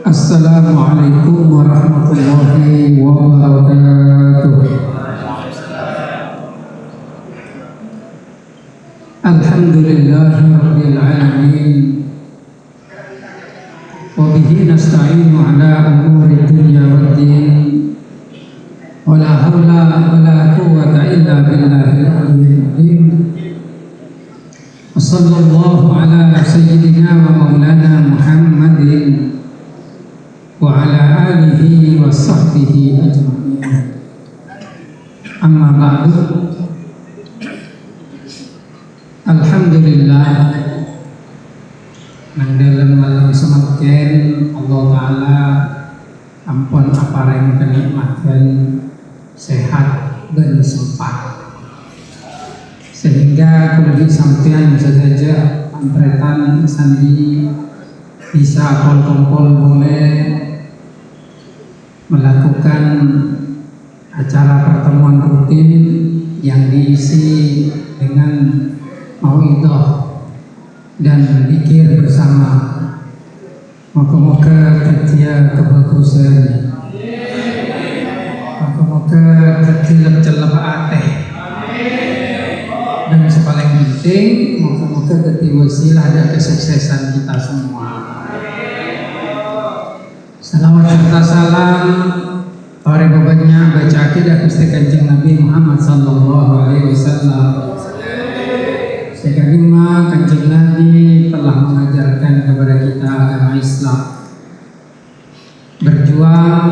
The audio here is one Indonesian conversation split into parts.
Assalamualaikum warahmatullahi wabarakatuh. Alhamdulillahirabbil alamin. Wa bihi nasta'inu ala umuri dunya waddin. Wa la haula wa la quwwata illa billahil aliyyil azim. Sallallahu ala sayyidina wa maulana Muhammadin wa ala alihi wa sahbihi ajma'in. Amma ba'du. Alhamdulillah nang dalam malam semakin Allah Ta'ala ampun apareng kenikmatan sehat dan sempat, sehingga kalau sampean bisa saja antretan sandi bisa kol-kol boleh melakukan acara pertemuan rutin yang diisi dengan mauidhah dan zikir bersama. Moga-moga kerja kebagusan, moga-moga terjelep-jelep ateh, dan sepaling penting moga-moga jadi wasilah dan kesuksesan kita semua. Salawat serta salam para babanya baca akidah Gusti Kanjeng Nabi Muhammad sallallahu alaihi wasallam. Sekali lagi Kanjeng Nabi telah mengajarkan kepada kita agama Islam, berjuang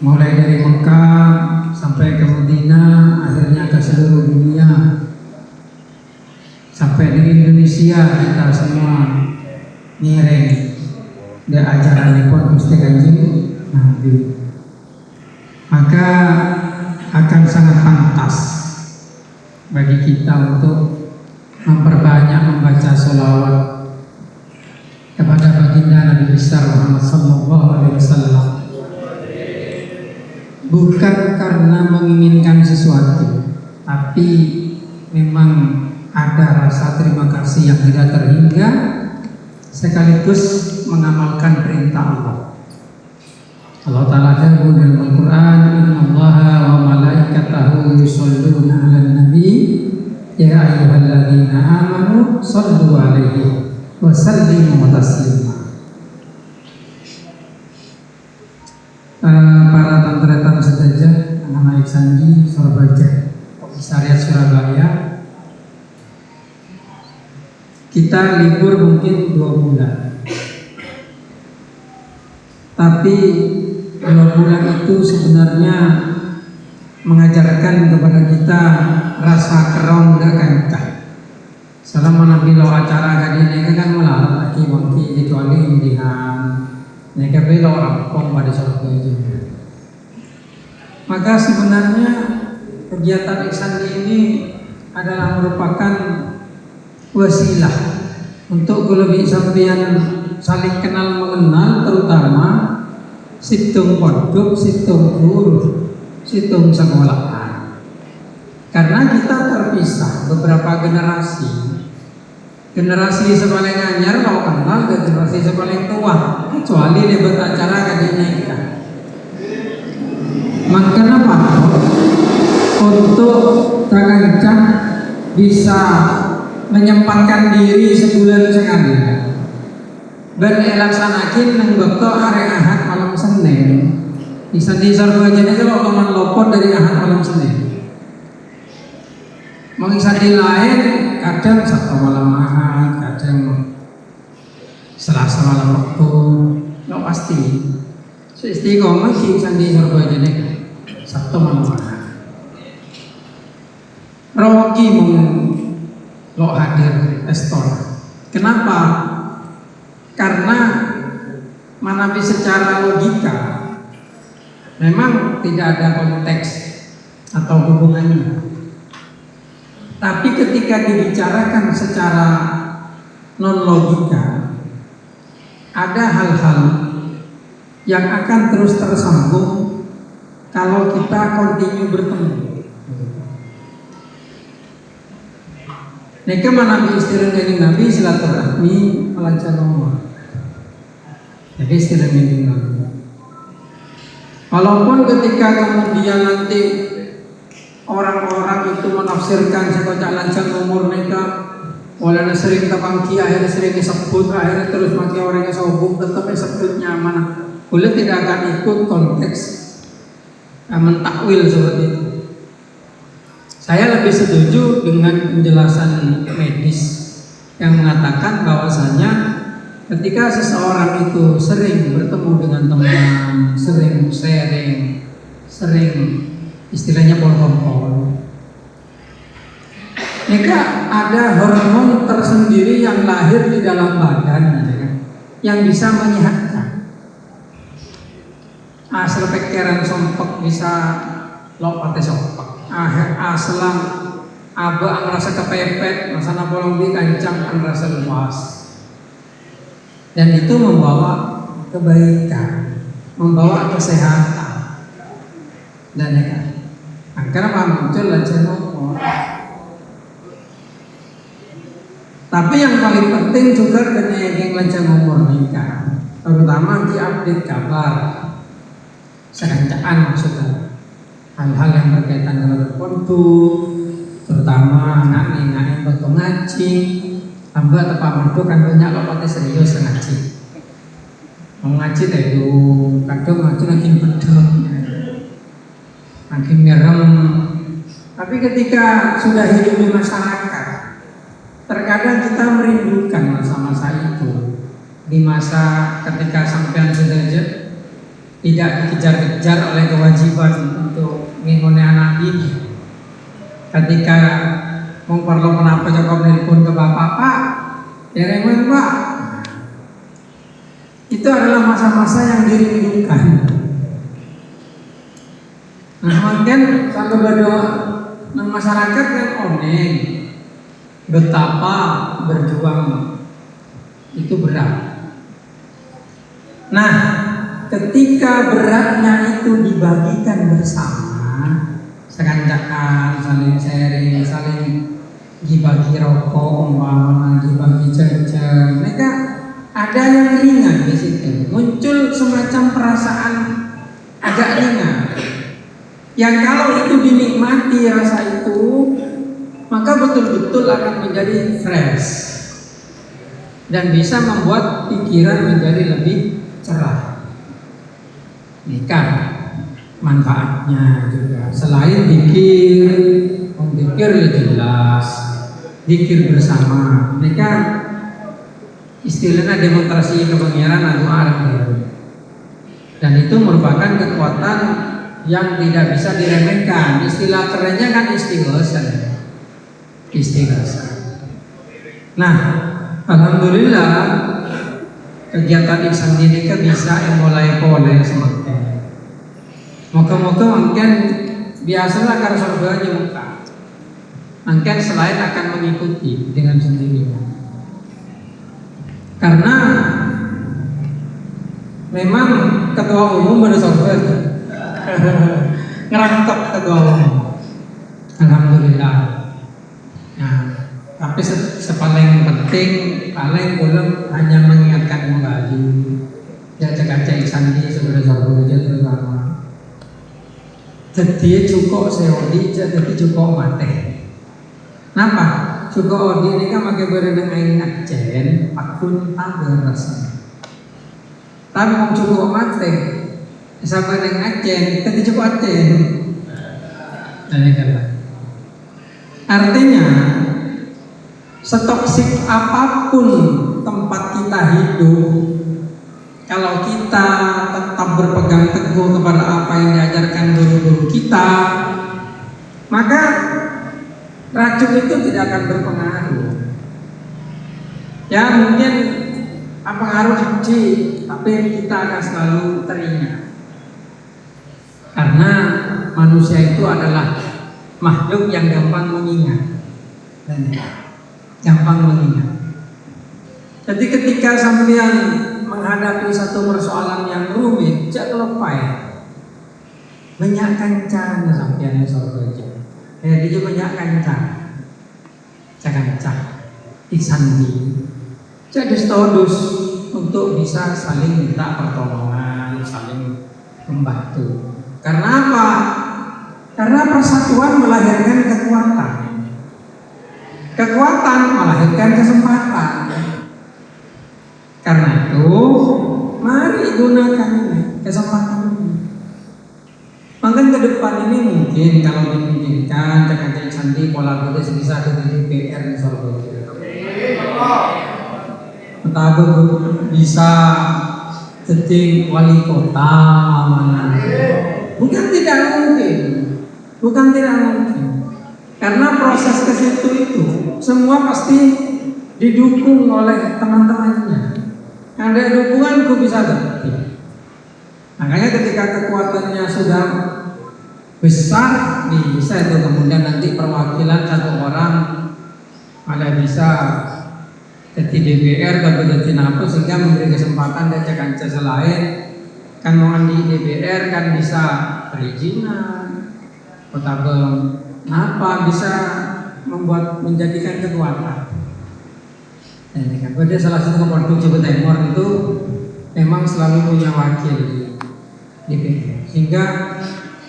mulai dari Mekah sampai ke Madinah, akhirnya ke seluruh dunia, sampai di Indonesia kita semua ngiring di ajaran pun Gusti Kanjeng Nabi. Maka akan sangat pantas bagi kita untuk memperbanyak membaca sholawat kepada baginda Nabi besar Muhammad sallallahu alaihi wasallam, bukan karena menginginkan sesuatu, tapi memang ada rasa terima kasih yang tidak terhingga, sekaligus mengamalkan perintah Allah. Allah Ta'ala jawab dalam Al-Quran, Innallaha wa malaikatahu yusholluna 'alan nabi ya ayyuhalladzina amanu shollu 'alaihi wa sallimu taslima. Para tantretan sedaja anak Sandi Surabaya, Komisariat Surabaya, kita libur mungkin 2 bulan, tapi 2 bulan itu sebenarnya mengajarkan kepada kita rasa kerong gak selama Nabi lo acara kali ini kan malah lagi wangki kecuali indihan mereka belo rampung pada suatu juga. Maka sebenarnya kegiatan Ihsan ini adalah merupakan wasilah untuk lebih sampean saling kenal mengenal, terutama situng pondok, situng guru, situng sekolahan. Karena kita terpisah beberapa generasi. Generasi sepaling anyar mau kenal ke generasi sepaling tua, kecuali debat acara kadinya kita. Makanya Pak, untuk Kakancah bisa menyempatkan diri sebulan sekali dan elaksanakin nang bekto hari Ahad malam Senin. Bisa di Surabaya aja kalau teman lopot dari Ahad malam Senin. Mengisah di lain kadang Sabtu malam Ahad, kadang Selasa malam waktu, nggak pasti. Istiqomah di Sandi Surabaya aja Sabtu malam Ahad. Rogi lo hadir estor. Kenapa? Karena Manabi secara logika memang tidak ada konteks atau hubungannya. Tapi ketika dibicarakan secara non logika, ada hal-hal yang akan terus tersambung kalau kita continue bertemu. Nika manabi istilah kanjeng Nabi silaturahmi melancar nomor. Jadi istilah kanjeng Nabi. Walaupun ketika kemudian nanti orang-orang itu menafsirkan sekocak lancang umur mereka, walaupun sering terpangki, akhirnya sering disebut, akhirnya terus maki orangnya sobung, tetap sebutnya mana? Boleh tidak akan ikut konteks mentakwil seperti itu. Saya lebih setuju dengan penjelasan medis yang mengatakan bahwasanya ketika seseorang itu sering bertemu dengan teman, sering sharing, sering istilahnya pol-pol, maka ada hormon tersendiri yang lahir di dalam badan yang bisa menyehatkan. Asal pekeran sompek bisa lopate sompek. Aslam aba merasa kepepet, masana bolong di kancang merasa luas. Dan itu membawa kebaikan, membawa kesehatan. Dan ya kan, karena muncul lancar nomor. Tapi yang paling penting juga dengan yang lancar nomor nikah, terutama di update kabar, serancaan maksudnya. Hal-hal yang berkaitan dengan tertentu, terutama anak-anak yang ngaji, hamba tepat merdu kan banyak lopatnya serius ngaji. Mengaji itu kadang ngaji makin bedeng, makin merem. Tapi ketika sudah hidup di masyarakat, terkadang kita merindukan masa-masa itu. Di masa ketika sampean sudah tidak dikejar-kejar oleh kewajiban untuk mengikuti anak ini. Ketika memperlu kenapa cukup nelpon ke bapak, Pak, ya remeh Pak. Itu adalah masa-masa yang dirindukan. Nah, mungkin sampai berdoa masyarakat yang oneng, betapa berjuang itu berat. Nah, ketika beratnya itu dibagikan bersama, sekancakan, saling sharing, saling dibagi rokok, umpama dibagi jajan, mereka ada yang ringan di situ. Muncul semacam perasaan agak ringan. Yang kalau itu dinikmati rasa itu, maka betul-betul akan menjadi fresh dan bisa membuat pikiran menjadi lebih cerah. Nikah manfaatnya juga selain zikir, zikir jelas, zikir bersama. Nikah istilahnya demonstrasi kepengiran atau arah, dan itu merupakan kekuatan yang tidak bisa diremehkan. Istilah kerennya kan istighosah. Nah, alhamdulillah kegiatan ihsan ini bisa mulai boleh semakin. Moga-moga mungkin biasalah karena surganya muka. Mungkin selain akan mengikuti dengan sendirinya. Karena memang ketua umum pada surga ngerangkap ketua umum. Alhamdulillah. Nah, tapi sepaling penting, paling belum hanya mengingatkan kembali jaga-jaga ihsan ini sebenarnya terutama. Jadi cukup seodi, jadi cukup mati. Napa? Cukup odi ini kan pakai berenang air ngajen, pakun taber rasanya. Tapi mau cukup mati, sampai dengan ngajen, jadi cukup ajen. Artinya, setoksik apapun tempat kita hidup, kalau kita tetap berpegang teguh kepada apa yang diajarkan guru-guru kita, maka racun itu tidak akan berpengaruh. Ya mungkin pengaruh kecil, tapi kita akan selalu teringat. Karena manusia itu adalah makhluk yang gampang mengingat dan gampang mengingat. Jadi ketika sampean menghadapi satu persoalan yang rumit, jangan lupa ya, banyak kancan sampean sorga. Jadi banyak kancan. cak-cak disandi jadi stodus untuk bisa saling minta pertolongan, saling membantu. Karena apa? Karena persatuan melahirkan kekuatan. Kekuatan melahirkan kesempatan. Karena itu, mari gunakan kesempatan ini. Mungkin ke depan ini mungkin kalau dimungkinkan cak-cak sandi pola bisa ada di DPR di Solo. Entah bisa jadi wali kota mana. Bukan tidak mungkin. Karena proses ke situ itu semua pasti didukung oleh teman-temannya. Ada dukungan kok bisa dapat. Makanya ketika kekuatannya sudah besar, bisa itu kemudian nanti perwakilan satu orang ada bisa jadi DPR atau jadi apa sehingga memberi kesempatan dan cek selain kan mau di DPR kan bisa perizinan atau apa bisa membuat menjadikan kekuatan. Ini kan pada salah satu produk Jawa Timur itu memang selalu punya wakil di DPR sehingga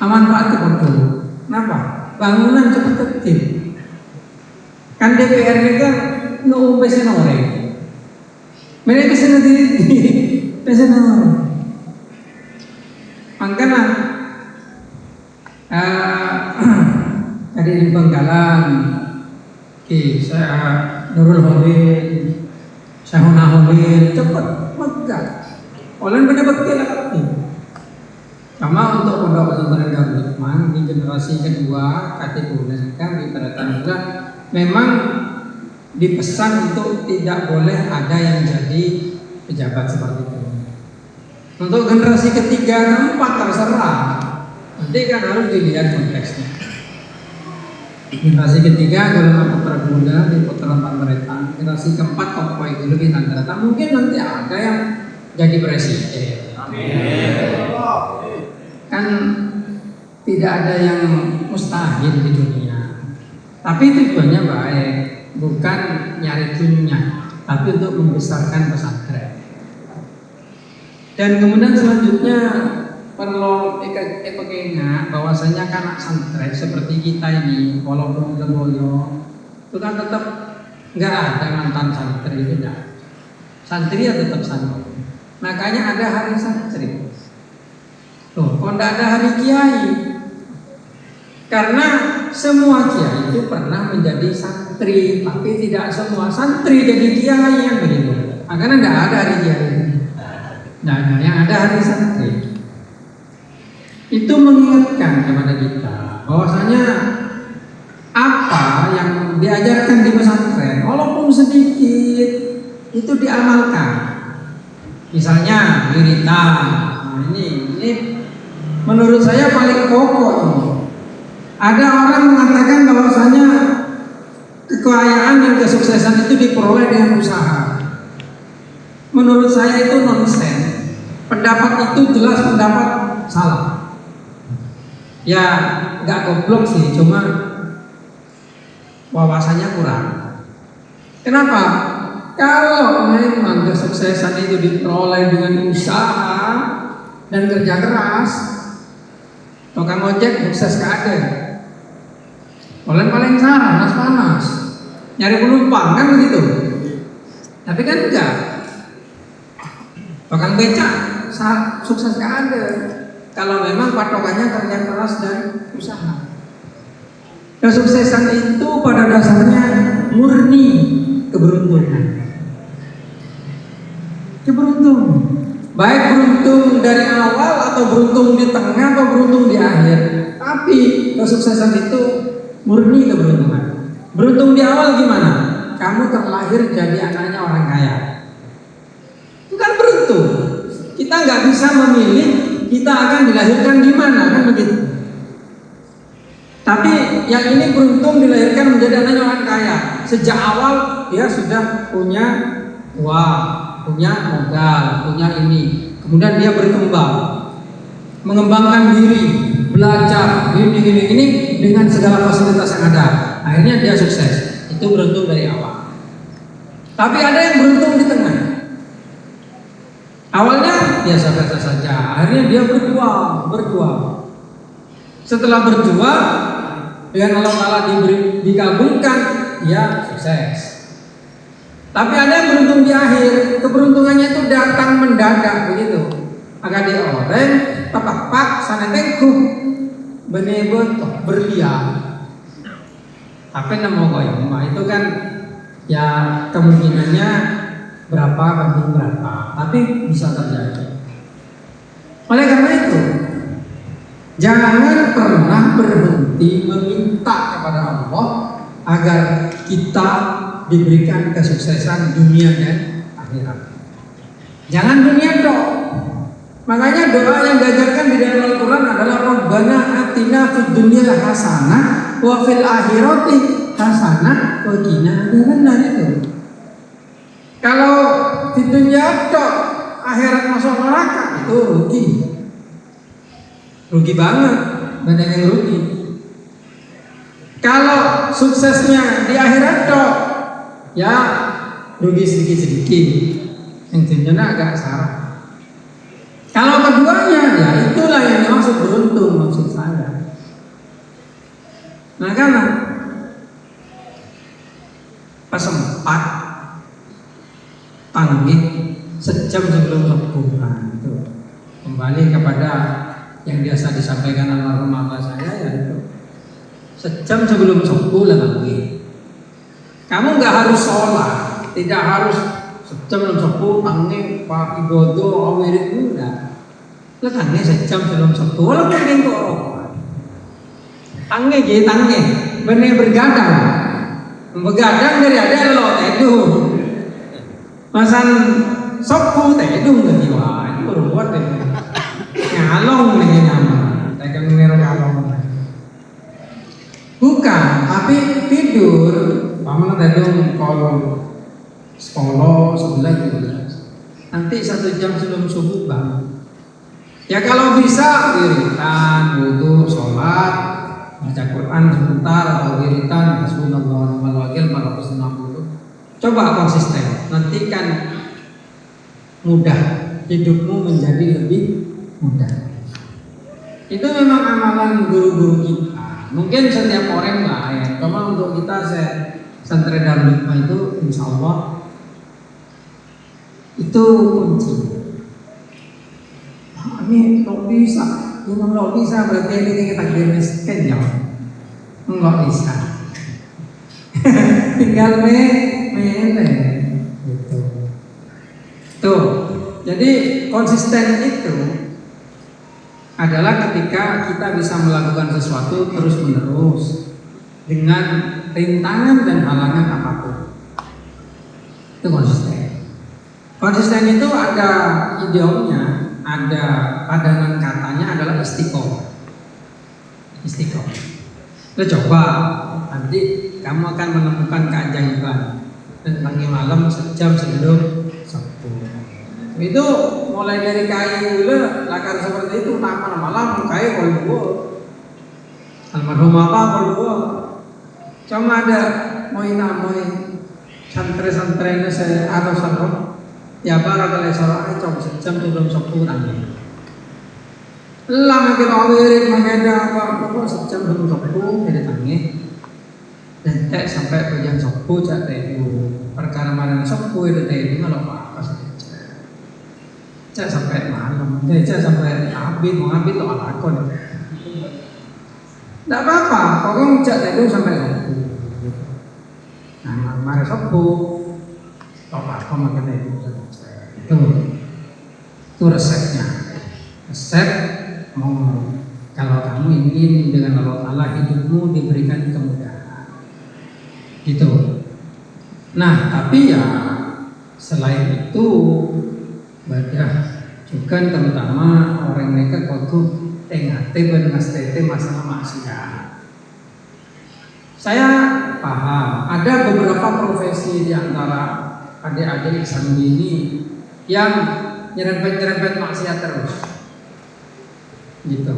manfaat kepada kenapa? Bangunan cepat tertib kan DPR ini kan no pesen orang mereka pesen diri pesen orang makanya tadi di Bangkalan saya Nurul Holil Syahuna Holil cepat megah oleh pada bakti lagi sama untuk pondok pesantren Darul Hikmah di generasi kedua kategori kami pada tahun memang dipesan untuk tidak boleh ada yang jadi pejabat seperti itu. Untuk generasi ketiga, keempat terserah. Nanti kan harus dilihat konteksnya. Generasi ketiga golongan putra muda di putaran pemerintahan. Generasi keempat tokoh ideologi tanda mungkin nanti ada yang jadi presiden. Amin. Kan tidak ada yang mustahil di dunia. Tapi tujuannya baik. Bukan nyari dunia, tapi untuk membesarkan pesantren. Dan kemudian selanjutnya perlu ingat bahwasanya anak santri seperti kita ini, walaupun Leboyo, itu kan tetap nggak ada mantan santri itu dah. Santri ya tetap santri. Makanya ada hari santri. Loh, kok nggak ada hari kiai? Karena semua kiai itu pernah menjadi santri, tapi tidak semua santri jadi kiai yang begitu. Karena tidak ada hari kiai. Nah, yang ada hari santri. Itu mengingatkan kepada kita bahwasanya apa yang diajarkan di pesantren, walaupun sedikit, itu diamalkan. Misalnya wiritan. Nah, ini menurut saya paling pokok ini. Ada orang mengatakan bahwasanya kekayaan dan kesuksesan itu diperoleh dengan usaha. Menurut saya itu nonsen. Pendapat itu jelas pendapat salah. Ya nggak goblok sih, cuma wawasannya kurang. Kenapa? Kalau memang kesuksesan itu diperoleh dengan usaha dan kerja keras, tukang ojek sukses keadaan. Oleh paling sarah, panas, nyari penumpang kan begitu. Tapi kan enggak. Tukang becak sukses keadaan. Kalau memang patokannya kerja keras dan usaha. Kesuksesan itu pada dasarnya murni keberuntungan. Keberuntungan. Baik beruntung dari awal atau beruntung di tengah atau beruntung di akhir. Tapi kesuksesan itu murni keberuntungan. Beruntung di awal gimana? Kamu terlahir jadi anaknya orang kaya. Itu kan beruntung. Kita nggak bisa memilih kita akan dilahirkan di mana, kan begitu. Tapi yang ini beruntung dilahirkan menjadi anaknya orang kaya. Sejak awal dia sudah punya uang, punya modal, punya ini. Kemudian dia berkembang, mengembangkan diri, belajar, ini dengan segala fasilitas yang ada. Akhirnya dia sukses. Itu beruntung dari awal. Tapi ada yang beruntung di tengah. Awalnya biasa-biasa saja, akhirnya dia berjuang. Setelah berjuang, dengan Allah Ta'ala dikabulkan, dia sukses. Tapi ada yang beruntung di akhir, keberuntungannya itu datang mendadak begitu. Agar dia orang tepat sana tengkuh bener berlian. Apa nama goyang? Itu kan ya kemungkinannya berapa banding berapa, tapi bisa terjadi. Oleh karena itu, jangan pernah berhenti meminta kepada Allah agar kita diberikan kesuksesan dunia dan akhirat. Jangan dunia dong. Makanya doa yang diajarkan di dalam Al-Quran adalah Rabbana atina fid dunya hasanah wa fil akhirati hasanah wa qina adzabannar itu. Kalau di dunia dong akhirat masuk neraka itu rugi. Rugi banget, banyak yang rugi. Kalau suksesnya di akhirat dong, ya rugi sedikit-sedikit. Yang dunia agak salah. Kalau keduanya, ya itulah yang dimaksud beruntung maksud saya. Nah karena pesempat panggil sejam sebelum subuh itu kembali kepada yang biasa disampaikan almarhum bapak saya, yaitu sejam sebelum subuh lagi. Kamu nggak harus sholat, tidak harus sejam sebelum subuh tangi pak ibadah awirid muda. Tangi sejam sebelum subuh, walaupun yang kok tangi gitu tangi, bener begadang dari ada lo itu, masan subuh itu nggak jiwa, itu berbuat deh, ngalong nih nyaman, tekan merah ngalong. Bukan, tapi tidur, paman tadi kalau sekolah 11 nanti 1 jam sebelum subuh bangun. Ya kalau bisa wiritan, wudu, sholat, baca Quran sebentar atau wiritan hasbunallahu wa ni'mal wakil 460. Coba konsisten, nanti kan mudah, hidupmu menjadi lebih mudah. Itu memang amalan guru-guru kita. Mungkin setiap orang lain, cuma untuk kita santri Darul Hikmah itu insya Allah itu kunci. Ini lo bisa, lo bisa berarti ini kita miskin ya, nggak bisa. Tinggal mele, gitu. Tuh, jadi konsisten itu adalah ketika kita bisa melakukan sesuatu terus menerus dengan rintangan dan halangan apapun. Itu konsisten. Konsisten itu ada idealnya. Ada padanan katanya adalah istiqomah. Istiqomah. Lo coba nanti kamu akan menemukan keajaiban. Dan pagi malam sejam sebelum subuh. Itu mulai dari kayu lakar seperti itu nama malam kayu kalau almarhum apa kalau cuma ada moi santri-santrinya saya atau santri. Ya barangkali salah coba sejam sebelum subuh nanti. Lama kita awirin mengeda apa sejam sebelum subuh kita tangi. Dan cek sampai jam subuh cek itu perkara malam subuh itu tadi kalau apa saja. Cek sampai malam, cek sampai habis mau habis lo alakon. Tidak apa-apa, pokoknya cek itu sampai subuh. Nah malam subuh, apa makan itu. Itu resepnya. Resep kalau kamu ingin dengan Allah Ta'ala hidupmu diberikan kemudahan. Gitu. Nah, tapi ya selain itu badah juga terutama orang mereka kudu tengah masalah maksiat. Saya paham ada beberapa profesi di antara adik-adik Islam ini yang nyerempet maksiat terus, gitu.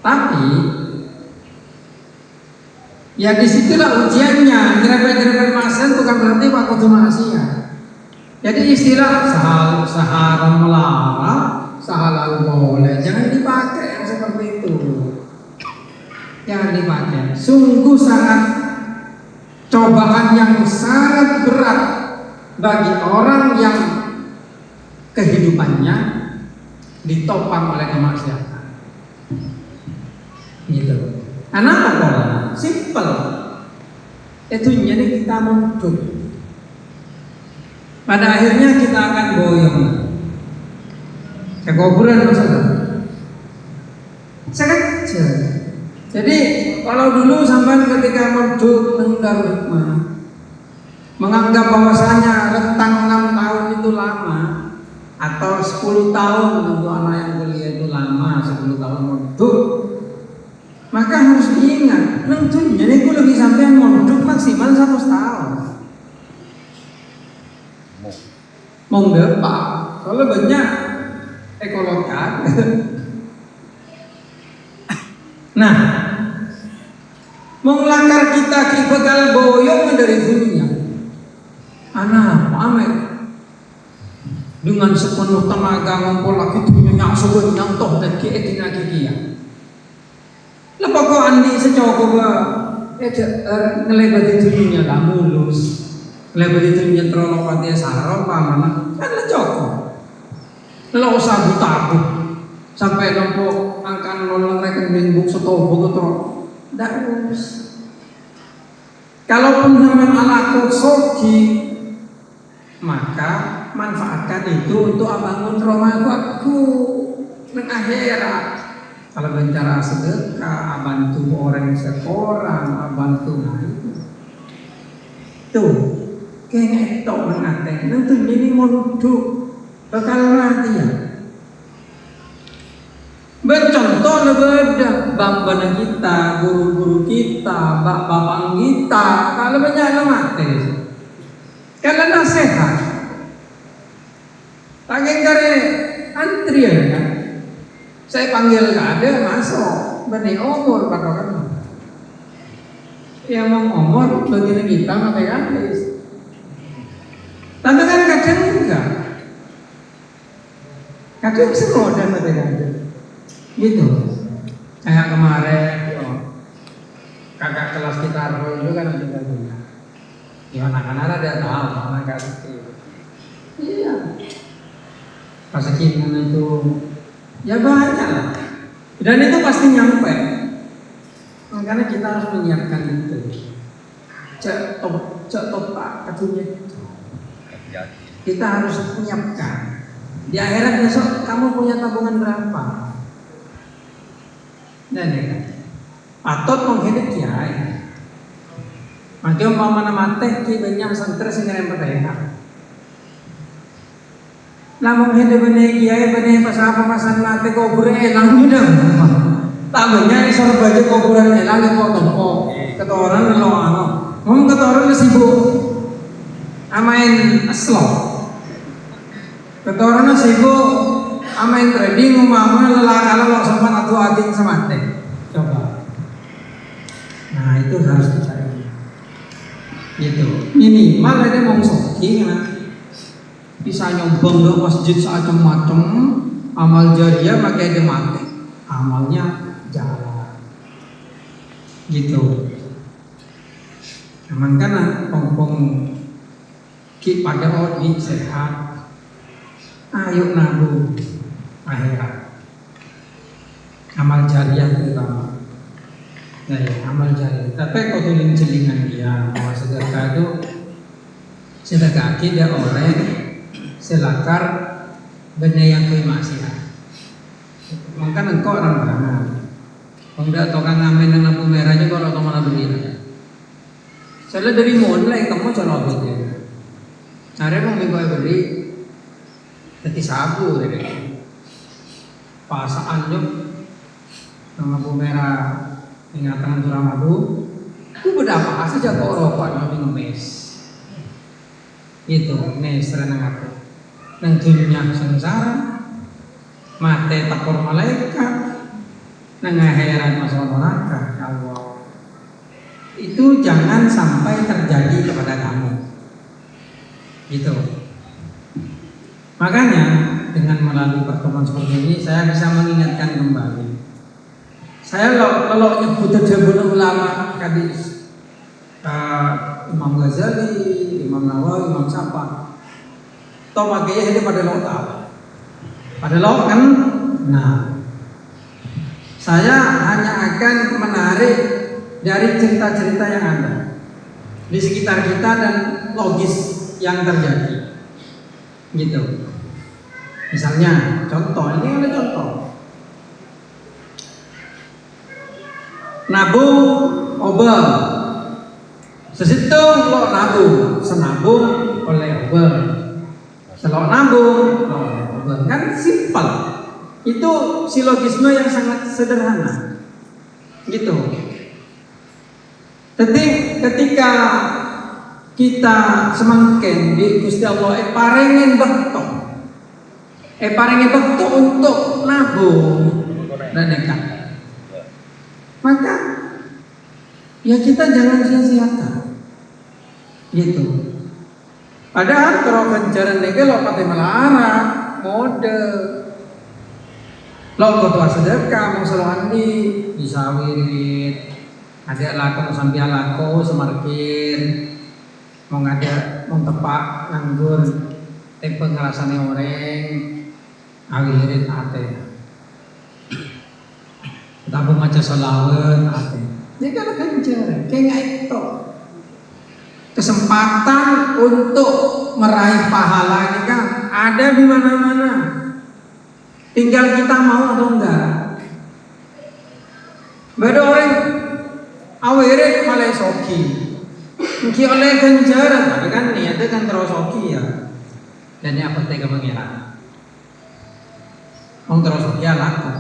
Tapi Ya disitulah ujiannya. Nyerempet-nyerempet maksiat bukan berarti Pak kudu maksiat. Jadi istilah seharam melarang, sehalal boleh, jangan dipakai yang seperti itu. Jangan dipakai. Sungguh sangat cobaan yang sangat berat bagi orang yang kehidupannya ditopang oleh kemaksiatan. Gitu. Kenapa pola? Simple. Itu jadi kita mundur. Pada akhirnya kita akan boyong ke kuburan maksudnya. Sengaja. Jadi kalau dulu sampai ketika merduk mendengar menganggap bahwasanya rentang 6 tahun itu lama atau 10 tahun untuk anak yang kuliah itu lama, 10 tahun merduk, maka harus diingat tentunya ini lebih sampai merduk maksimal 1 tahun. Mau ngepak, kalau banyak ekolog kan. Nah, melanggar kita bakal boyong dari dunia. Anak pamer dengan sepenuh tenaga ngumpul lagi dunia sebenarnya toh dan kietina kikia. Lepas kau andi secoba ngelebat dunia lah mulus. Lepas itu nyetrol patia sarau pamana kan lecok. Lo usah tabu sampai nompo angkan nolong rekening buk setobo atau ndak urus. Kalaupun zaman anakku soki, maka manfaatkan itu untuk abangun rumahku nang akhirat. Kalau bicara sedekah, bantu orang seorang, bantu itu. Tuh. Kayaknya itu mengateng, nanti jadi moduk bakal mati ya. Bercontoh lebeda bambana kita, guru-guru kita, bapak kita, kalau banyak mati. Kalau nasihat, lagi kare antrian kan, saya panggil ada masuk, benih umur patokan. Yang mau umur begini kita ngapain guys? Tapi kan kadang enggak. Kadang semua dan kadang gitu. Kayak kemarin kakak kelas kita itu kan juga punya. Gimana kan ada tahu mana kasih. Iya. Pasakinan itu ya banyak. Dan itu pasti nyampe. Makanya kita harus menyiapkan itu. Cek topak katunya. Kita harus menyiapkan. Di akhirat besok kamu punya tabungan berapa? Dan ya kan, patut menghidup kiai. Maka umpama mate ki banyak santri sing ngrem pertanyaan. Namun hidup ini kiai benih pas apa masan mate kubur elang udah. Tabenya isor baju kuburan elang itu tempo. Ketoran lo ano. Ngomong ketoran sibuk. Amain slot. Ketorana sibuk amain trading umama lelakala lo sempat atau ating semate. Coba. Nah itu harus dicari. Gitu. Minimal ada mongsoki kan. Bisa nyombong ke masjid macam-macam. Amal jariah pakai dia mati. Amalnya jalan. Gitu. Aman kan pong ki pada orang sehat. Ayo nabung akhirat. Amal jariah terutama. Nah, ya, amal jariah. Tapi kau tulis celingan dia bahwa sedekah itu sedekah dia orang selakar benda yang kemaksiatan. Maka engkau orang berangan. Kalau tidak tahu kan ngamen dengan lampu merahnya kalau kau malah beli. Soalnya dari mulai kamu coba beli. Hari mau minggu beli. Jadi sabu dari pasaan jok lampu merah ingatan Suramadu itu berapa saja kok rokok nabi ngemes itu nes renang aku nang dunia sengsara mate takor malaikat nang akhirat masalah neraka ya Allah itu jangan sampai terjadi kepada kamu. Gitu. Makanya dengan melalui pertemuan seperti ini saya bisa mengingatkan kembali. Saya kalau nyebut jabul ulama hadis Imam Ghazali, Imam Nawawi, Imam Syafi'i. Toh makanya itu pada lo tahu. Pada lo kan, nah saya hanya akan menarik dari cerita-cerita yang ada di sekitar kita dan logis yang terjadi, gitu. Misalnya, contoh ini ada contoh. Nabung obel, sesitung lo nabung, senabung oleh obel, selok nabung lo oleh obel, kan simpel. Itu silogisme yang sangat sederhana, gitu. Jadi ketika kita semakin di Gusti Allah parengin bekto untuk nabung dan nekat, maka ya kita jangan sia-siakan, gitu. Padahal kalau kencaran nege lo pakai melarang mode lo ketua sedekah mau selawandi bisa wirid ada lako sambil lako semarkin mau ngada mau tepak nganggur tipe ngerasane orang awirid ate tapi maca selawat ate ini kan kencaran kayak itu kesempatan untuk meraih pahala ini kan ada di mana-mana. Tinggal kita mau atau enggak. Beda orang aweret malah soki. Mungkin oleh ganjaran, tapi kan niatnya kan terus soki ya. Dan ini apa tega mengira? Om terus soki ya laku.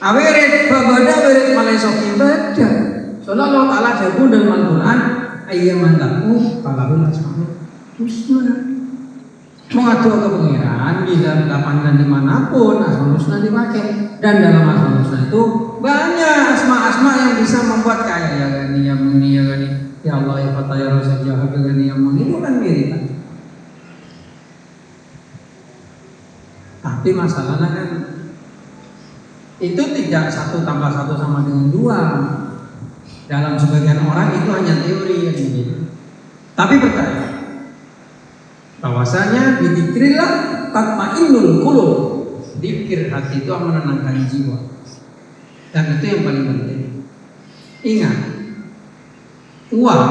Aweret berbeda aweret malah soki beda. Soalnya Allah Ta'ala jawab dalam Al-Quran ayyaman taku falahul asmaul husna. Mengadu ke pengiran bila kapan dan dimanapun asmaul husna dipakai, dan dalam asmaul husna itu banyak asma-asma yang bisa membuat kaya ya gani ya muni ya gani ya Allah ya Fatah ya Rasul ya Habib gani ya muni itu kan mirip kan. Tapi masalahnya kan itu tidak 1 tambah 1 sama dengan 2. Dalam sebagian orang itu hanya teori yang begitu. Tapi percaya bahwasanya bidzikrillah tatmainnul qulub. Zikir hati itu akan menenangkan jiwa. Dan itu yang paling penting. Ingat, uang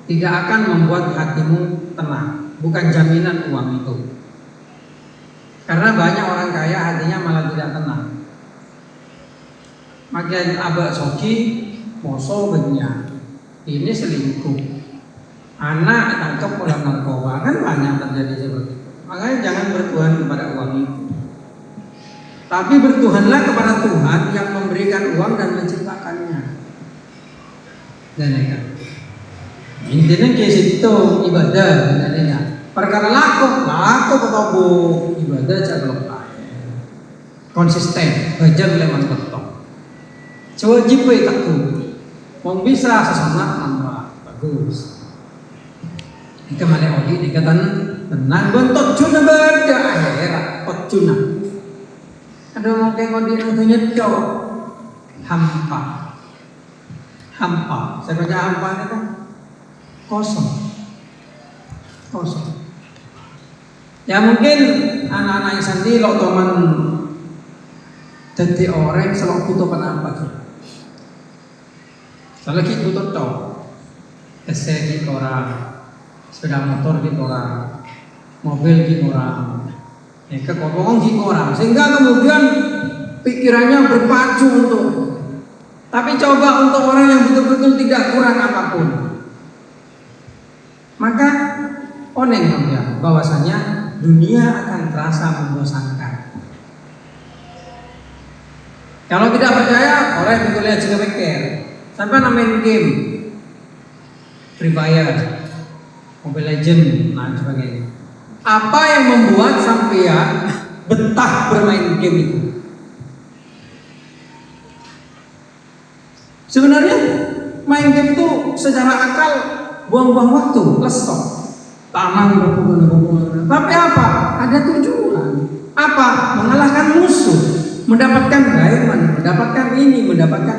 tidak akan membuat hatimu tenang. Bukan jaminan uang itu. Karena banyak orang kaya hatinya malah tidak tenang. Makin abah soki moso banyak, ini selingkuh, anak tangkap oleh narkoba, kan banyak terjadi seperti itu. Makanya jangan bertuhan kepada uang itu, tapi bertuhanlah kepada Tuhan yang memberikan uang dan menciptakannya. Dan ya, intinya kayak situ ibadah, intinya perkara laku ketemu ibadah jangan konsisten, belajar leman betul, wajib takut. Mau bisa sesunat nambah bagus. Jika mana odi dikatakan tenang bentuk cuna beda akhirat pecuna. Ada mungkin odi tentunya do hampa. Saya baca hampa itu kosong. Ya mungkin anak-anak yang sandi lo teman jadi orang selalu butuh apa sih? Kalau kita tutup toh, PC di orang, sepeda motor di orang, mobil di orang, kekobongan di orang, sehingga kemudian pikirannya berpacu untuk. Tapi coba untuk orang yang betul-betul tidak kurang apapun, maka oneng ya, bahwasanya dunia akan terasa membosankan. Kalau tidak percaya, orang bisa lihat juga pikir. Sampai main game Free Fire, Mobile Legend, dan sebagainya. Apa yang membuat sampean betah bermain game itu? Sebenarnya main game tuh secara akal buang-buang waktu, lesok. Tanam berpuluh-puluh. Tapi apa? Ada tujuan. Apa? Mengalahkan musuh, mendapatkan diamond, mendapatkan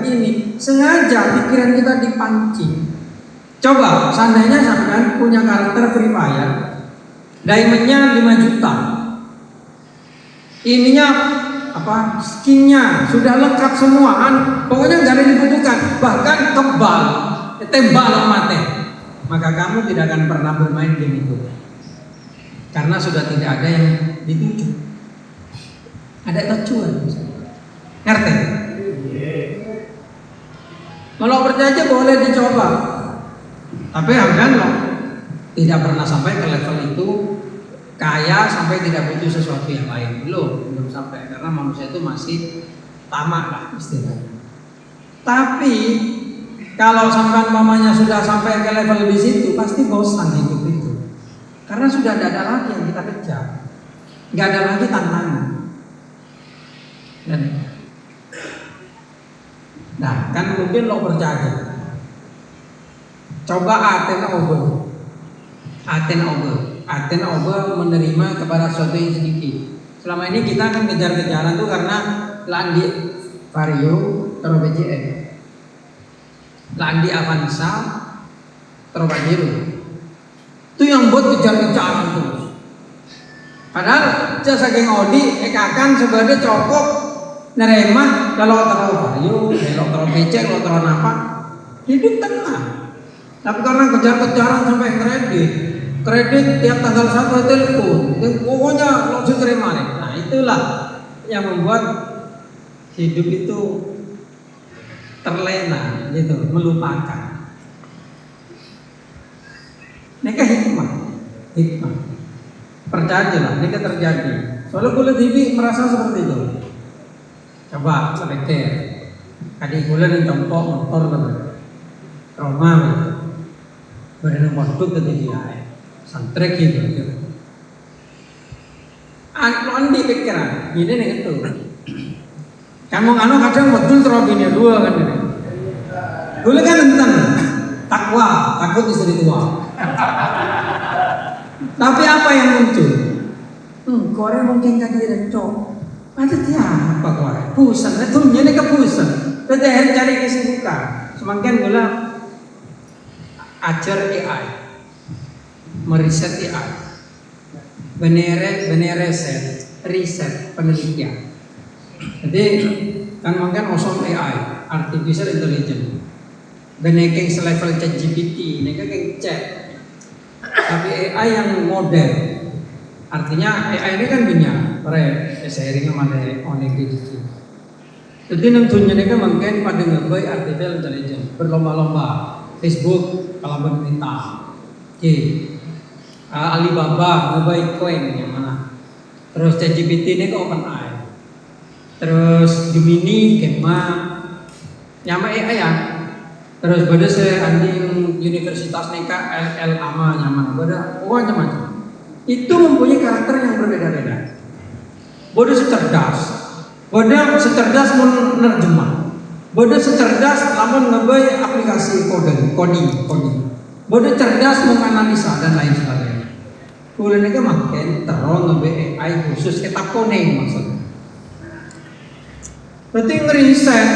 ini. Sengaja pikiran kita dipancing. Coba, seandainya sampean punya karakter Free Fire, diamondnya 5 juta. Ininya apa? Skinnya sudah lengkap semuaan. Pokoknya nggak ada yang dibutuhkan. Bahkan kebal, tembak mati. Maka kamu tidak akan pernah bermain game itu. Karena sudah tidak ada yang dituju. Ada tujuan. Ngerti? Kalau percaya boleh dicoba. Tapi hamdan loh, tidak pernah sampai ke level itu kaya sampai tidak butuh sesuatu yang lain. Belum sampai, karena manusia itu masih tamak lah istilahnya. Tapi kalau sampai mamanya sudah sampai ke level di situ, pasti bosan hidup itu. Karena sudah tidak ada lagi yang kita kejar, nggak ada lagi tantangan. Nah, kan mungkin lo percaya. Coba Aten obe menerima kepada sesuatu yang sedikit. Selama ini kita kan kejar-kejaran tuh karena landi vario terus BCM, landi Avanza terus Pajero. Itu yang buat kejar-kejaran terus. Padahal jasa geng Audi ekakan sebagai cokok nerema kalau terus vario, kalau terus BCM, kalau terus apa, hidup tenang. Tapi karena kejar-kejaran sampai kredit tiap tanggal 1 telepon, pokoknya langsung terima. Nah itulah yang membuat hidup itu terlena, gitu, melupakan. Ini kan hikmah. Percayalah, ini kan terjadi. Soalnya kulit TV merasa seperti itu. Coba selektif. Adik kulit yang contoh motor Roma. Berada waktu ketika santrek gitu. Andi pikiran, ini nih itu. Kamu kadang betul terobinya dua kan ini. Dulu kan tentang takwa, takut istri tua. Tapi apa yang muncul? Korea mungkin kan dia cok. Ada tiap apa Korea? Pusat, itu jadi kepusan. Kita cari kesibukan. Semakin gula. Ajar AI, meriset AI, riset penelitian. Jadi kan mungkin osong AI, artificial intelligence, beneking selevel ChatGPT, ini kan cek. Tapi AI yang modern, artinya AI ini kan banyak, sharingnya mana onek gitu. Jadi nentunya ini kan mungkin pada ngebai artificial intelligence, berlomba-lomba. Facebook kalau pemerintah, Alibaba ngebaik koin yang mana, terus ChatGPT ini ke OpenAI, terus Gemini, Gemma, nyama AI ya, terus pada anding universitas neka LL ama nyaman, pada macam-macam. Itu mempunyai karakter yang berbeda-beda. Bodoh secerdas menerjemah. Bodoh secerdas namun ngebai aplikasi coding. Bodoh cerdas menganalisa dan lain sebagainya. Kuliah ini makin terus ngebai AI khusus kita koning maksudnya. Berarti ngeriset,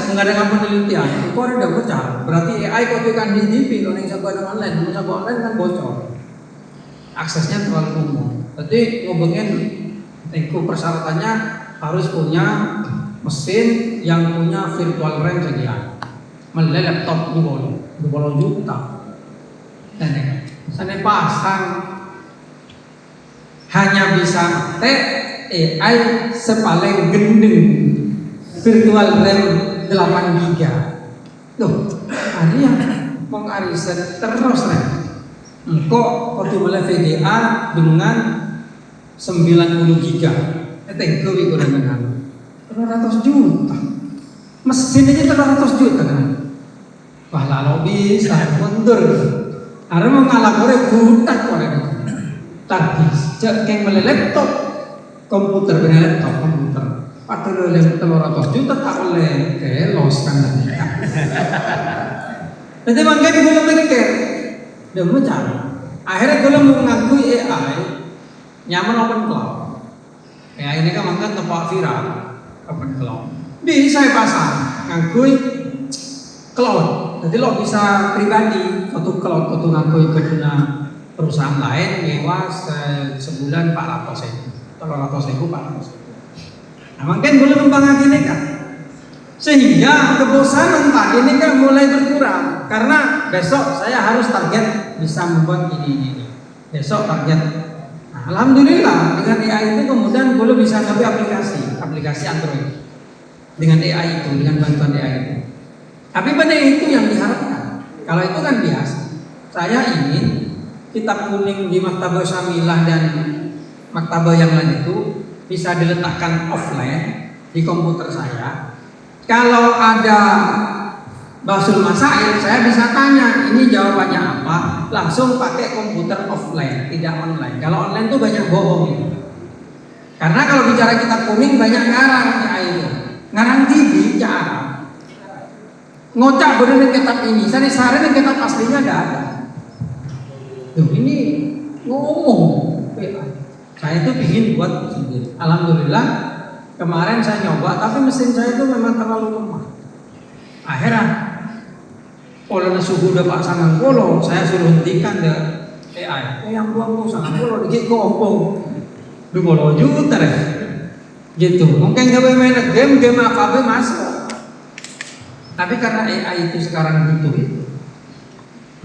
mengadakan penelitian. Itu ada bocor. Berarti AI kopikan di TV, kalau yang sahabat online, kan bocor. Aksesnya terlalu umum. Berarti ngobongin persyaratannya harus punya mesin yang punya virtual RAM sedia, melalui laptop 20 juta, dan sana pasang hanya bisa AI sepaling gendeng virtual RAM 8 GB. Loh, ada yang mengariset terus nih. Kok waktu mulai VGA dengan 90 GB, itu gue dengan 300 juta. Mesin aja 300 juta kan. Wah lalu bisa mundur. Ada mengalah korek budak korek. Tapi kayak meleleh laptop komputer. 400 juta tak oleh kelos kan. Jadi makanya gue mikir, dia mencari. Akhirnya gue mau ngakui AI nyaman open cloud. AI ini kan makan tempat viral open cloud. Bisa pasang ngakui cloud. Jadi lo bisa pribadi foto cloud, foto ngakui ke perusahaan lain nyewa sebulan 400.000, 400.000. Nah, makanya boleh membangun ini kan, sehingga kebosanan tadi ini kan mulai berkurang karena besok saya harus target bisa membuat ini. Besok target. Nah, alhamdulillah dengan AI itu kemudian boleh bisa ngambil aplikasi Android dengan AI itu, dengan bantuan AI itu. Tapi pada itu yang diharapkan. Kalau itu kan biasa. Saya ingin kitab kuning di Maktabah Syamilah dan maktabah yang lain itu bisa diletakkan offline di komputer saya. Kalau ada basul masail, saya bisa tanya ini jawabannya apa, langsung pakai komputer offline, tidak online. Kalau online itu banyak bohong itu. Karena kalau bicara kitab kuning banyak ngarang itu, ngarang TV cara ngocak bener kitab ini, saya sehari kitab aslinya tidak ada. Tuh ini ngomong, saya itu ingin buat sendiri. Alhamdulillah kemarin saya nyoba, tapi mesin saya itu memang terlalu lemah. Akhirnya, kalau suhu udah pasangan polo, saya suruh hentikan deh AI. Yang buang pasangan polo, dikit kompong, 20 juta deh. Gitu. Mungkin gak main game apa masuk. Tapi karena AI itu sekarang butuh itu.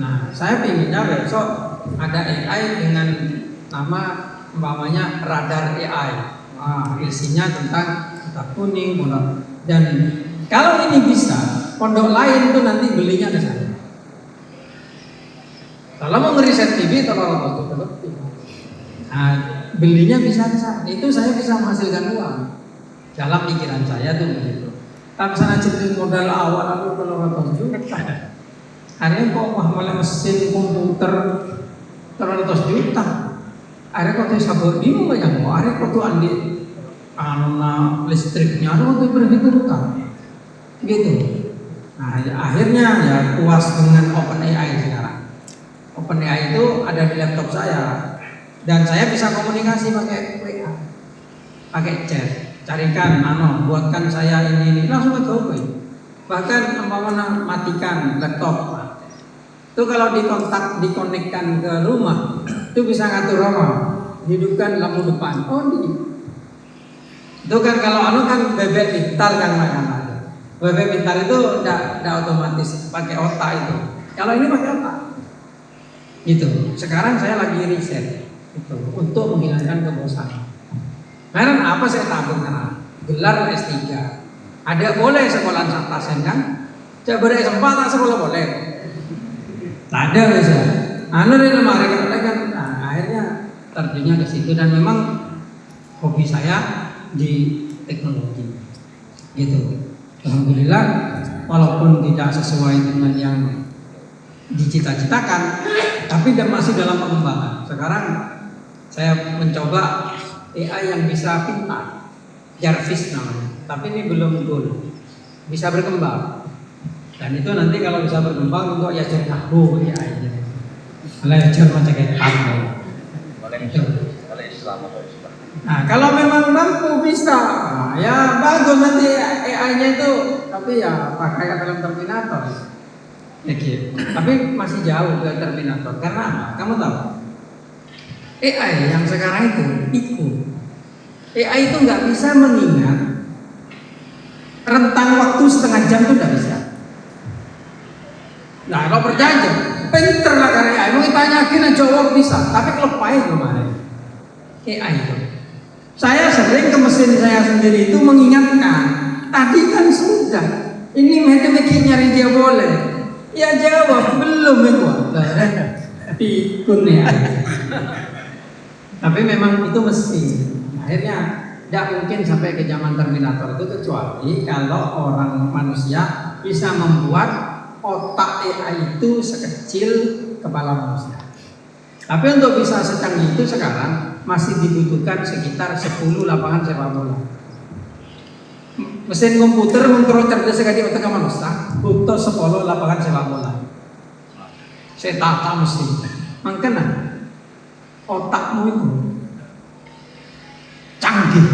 Nah, saya pinginnya besok ada AI dengan nama umpamanya radar AI. Nah, isinya tentang kitab kuning, dan kalau ini bisa, pondok lain tuh nanti belinya ke sana. Kalau mau ngeriset TV, tolong nah, belinya bisa ke sana. Itu saya bisa menghasilkan uang. Dalam pikiran saya tuh begitu. Tapi sana ciptain modal awal aku kalau 100 juta. Akhirnya kok malah mesin komputer 100 juta. Akhirnya kok tuh sabur bingung banyak. Akhirnya kok tuh andi listriknya ada waktu berhitung gitu. Nah akhirnya ya puas dengan OpenAI sekarang. OpenAI itu ada di laptop saya dan saya bisa komunikasi pakai WA, pakai chat. Carikan, buatkan saya ini langsung ke GoPay. Bahkan umpamanya matikan laptop. Itu kalau dikonekkan ke rumah, itu bisa ngatur rumah, hidupkan lampu depan. Oh ini. Itu kan kalau kan bebek pintar kan makanya. Bebek pintar itu udah otomatis pakai otak itu. Kalau ini pakai otak. Gitu. Sekarang saya lagi riset itu untuk menghilangkan kebosanan. Kemarin apa saya tabung karena gelar S3. Ada boleh sekolah santasen kan? Saya beri kesempatan sekolah boleh. Tak ada bisa. Di lemari kan. Nah, akhirnya terjunnya ke situ dan memang hobi saya di teknologi. Gitu. Alhamdulillah walaupun tidak sesuai dengan yang dicita-citakan, tapi masih dalam pengembangan. Sekarang saya mencoba AI yang bisa pintar, Jarvis namanya. Tapi ini belum goal, bisa berkembang. Dan itu nanti kalau bisa berkembang untuk yajar aku AI-nya. Kalau yajar macam kayak apa? Boleh Islam atau Islam. Nah kalau memang mampu bisa, ya bagus nanti AI-nya itu. Tapi ya pakai film Terminator. Ya, gitu. Tapi masih jauh ke Terminator. Karena apa? Kamu tahu? AI yang sekarang itu ikut. AI itu nggak bisa mengingat rentang waktu setengah jam itu nggak bisa. Nah kalau perjanjian, pinter lah karena AI. Mau ditanyakin jawab bisa, tapi kelepai kemarin AI itu. Saya sering ke mesin saya sendiri itu mengingatkan. Tadi kan sudah, ini matematik nyari dia boleh. Ya jawab belum itu. Pikun ya. Tapi memang itu mesin. Akhirnya tidak mungkin sampai ke zaman Terminator itu kecuali kalau orang manusia bisa membuat otak AI itu sekecil kepala manusia. Tapi untuk bisa secanggih itu sekarang masih dibutuhkan sekitar 10 lapangan sepak bola. Mesin komputer menurut cerdas sekali otak manusia. Butuh 10 lapangan sepak bola. Saya tata mesin. Makanya otakmu itu canggih.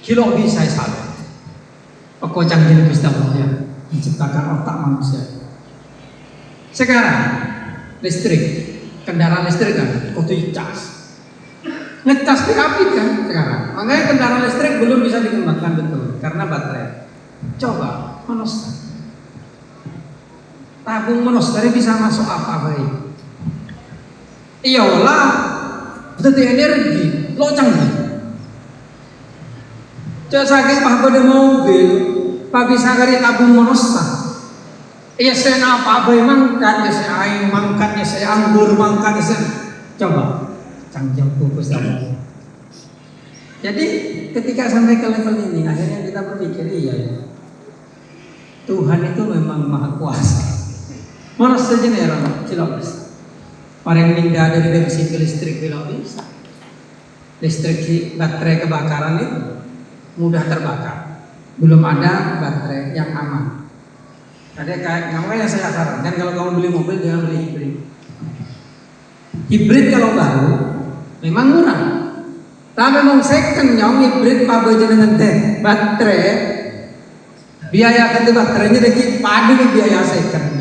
Kilo bisa salah. Pokok canggih bisa ya menciptakan otak manusia. Sekarang listrik, kendaraan listrik kan, kudu cas. Ngecas api kan sekarang. Makanya kendaraan listrik belum bisa dikembangkan betul karena baterai. Coba monoster. Tabung monoster bisa masuk apa baik? Iyalah, berarti energi, lo canggih. Coba saking pada mobil, pak bisa kari tabung monoster. Iya saya apa baik mangkat, ya saya air mangkat, ya saya anggur mangkat, ya saya coba. Canggih fokus sama. Jadi ketika sampai ke level ini akhirnya kita berpikir iya ya. Tuhan itu memang maha kuasa. Mana saja nih orang tidak bisa. Orang minda dari sisi listrik tidak bisa. Listrik baterai kebakaran itu mudah terbakar. Belum ada baterai yang aman. Ada kayak namanya saya sarankan kalau kamu beli mobil jangan beli hibrid. Hibrid kalau baru memang murah. Tapi memang second yang hibrid pakai dengan teh baterai biaya ganti baterainya dikit padu ke biaya second.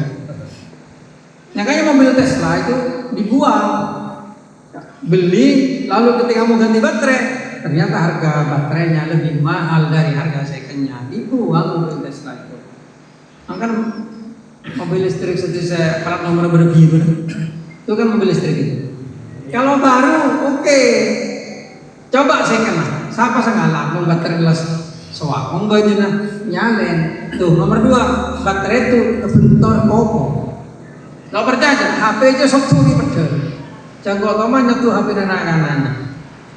Makanya mobil Tesla itu dibuang, beli lalu ketika mau ganti baterai ternyata harga baterainya lebih mahal dari harga secondnya, dibuang mobil Tesla itu. Maka mobil listrik seperti saya plat nomor berbiru itu kan mobil listrik itu. Kalau baru oke. Coba saya kena. Siapa sengalah mau baterai gelas soak, mau bajunya nyalen. Tuh nomor 2 baterai itu kebentor kopo. Kalau percaya HP aja sok curi pedal. Jangan kau nyetu HP dan anak-anaknya.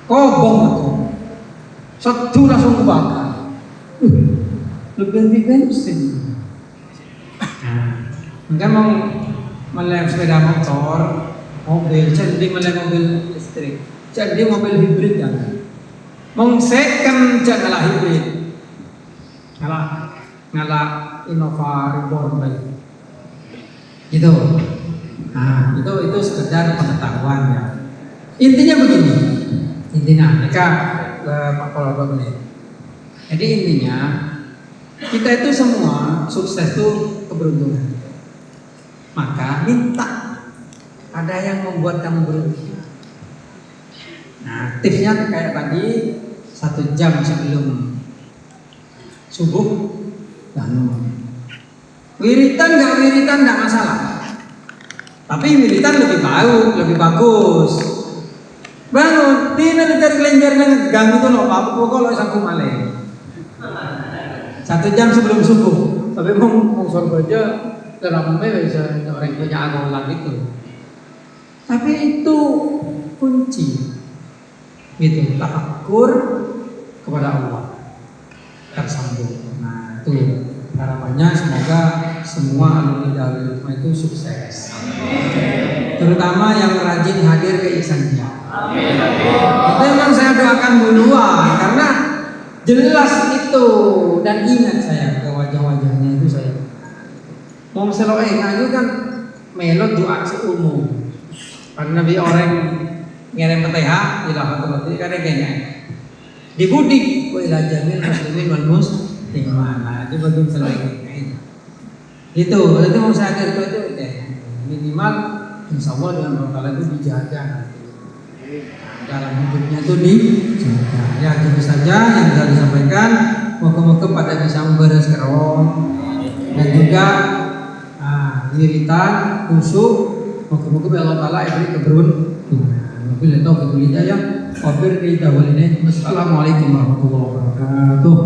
Kobong itu. Satu langsung kebakar. Lebih bensin. Mungkin mau melem sepeda motor, mobil, jadi melem mobil listrik, jadi mobil hibrid kan. Second jadilah hibrid. Ngalah Innova Reborn baik. Gitu. Nah, itu sekedar pengetahuan ya. Intinya begini. Mereka Pak Polabak ini. Jadi intinya kita itu semua sukses itu keberuntungan. Maka minta ada yang membuat kamu beruntung. Nah, tipsnya kayak tadi 1 jam sebelum subuh bangun. Wiritan nggak masalah. Tapi wiritan lebih bagus. Bangun, tidak cari kelenjar gang itu loh, apa kalau sangku maleng. 1 jam sebelum subuh. Tapi mau sorba aja dalam bisa orang punya agolan itu. Tapi itu kunci. Gitu, tafakur kepada Allah. Tersambung. Nah, itu harapannya semoga semua alumni Darul Hikmah itu sukses. Terutama yang rajin hadir ke ihsaniyah. Itu memang saya doakan duluan karena jelas itu dan ingat saya ke wajah-wajahnya itu saya. Mau seloe itu kan melot doa seumum. Karena Nabi orang ngirim Fatihah ila hadrati kada kayaknya. Dibudik wa ila jamil muslimin wal muslimat. Nah, itu bagian seloe. Itu mau saya ajar itu minimal insya Allah dengan Allah itu dijaga nanti dalam hidupnya itu dijaga. Ya itu saja yang bisa disampaikan. Moga-moga pada bisa memberes kerong dan juga wiritan khusyuk. Moga-moga Allah Taala beri keberuntungan. Wabillahi taufiq wal hidayah. Wabillahi taufiq wal hidayah. Wassalamualaikum warahmatullahi wabarakatuh.